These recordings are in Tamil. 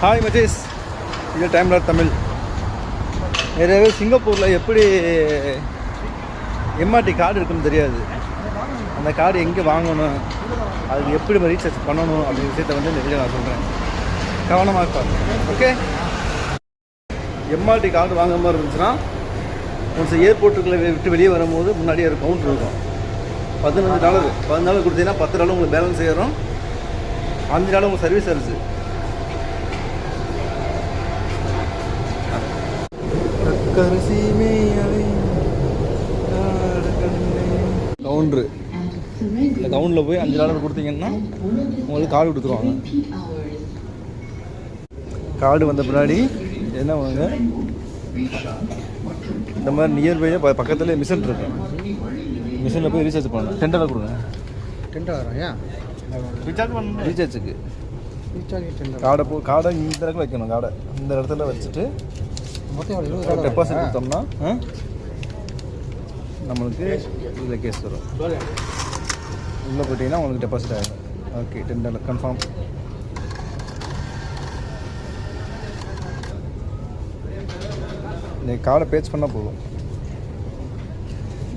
ஹாய் மச்சேஸ், இது டைம்லர் தமிழ். நிறையவே சிங்கப்பூரில் எப்படி எம்ஆர்டி கார்டு இருக்குன்னு தெரியாது. அந்த கார்டு எங்கே வாங்கணும், அதுக்கு எப்படி ரீசார்ஜ் பண்ணணும் அப்படிங்கிற விஷயத்தை வந்து இந்த வீடியோ நான் சொல்கிறேன். கவனமாக இருப்பாங்க. ஓகே, எம்ஆர்டி கார்டு வாங்குற மாதிரி இருந்துச்சுன்னா ஒன்ஸ் ஏர்போர்ட்டுக்குள்ளே விட்டு வெளியே வரும்போது முன்னாடியே ஒரு கவுண்டர் இருக்கும். $15 கொடுத்தீங்கன்னா $10 உங்களுக்கு பேலன்ஸ் ஏறும். $5 உங்களுக்கு சர்வீஸ் சார்ஜ். கவுண்ட்ரு, இந்த கவுண்டில் போய் $5 கொடுத்தீங்கன்னா உங்களுக்கு கார்டு கொடுத்துருவாங்க. கார்டு வந்த பின்னாடி என்ன பண்ணுங்க, இந்த மாதிரி நியர்பையே பக்கத்தில் மிஷின் இருக்கு. மிஷினில் போய் ரீசார்ஜ் பண்ணணும். $10 கொடுங்க. $10 ஏன் ரீசார்ஜுக்கு கார்டை இந்த இடத்துல வைக்கணும். கார்டை இந்த இடத்துல வச்சுட்டு டெபாசிட் கொடுத்தோம்னா நம்மளுக்கு இதில் கேஸ் வரும். உள்ளே போயிட்டீங்கன்னா உங்களுக்கு டெபாசிட் ஆகிடும். Okay, $10 confirm. நீங்கள் கார்டை பேச் பண்ணால் போதும்.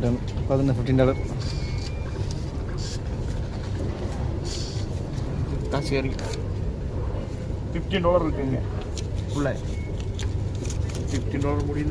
டன். $15 சரி. $15 இருக்குங்க. ஃபுல்லாக $15 முடியுது.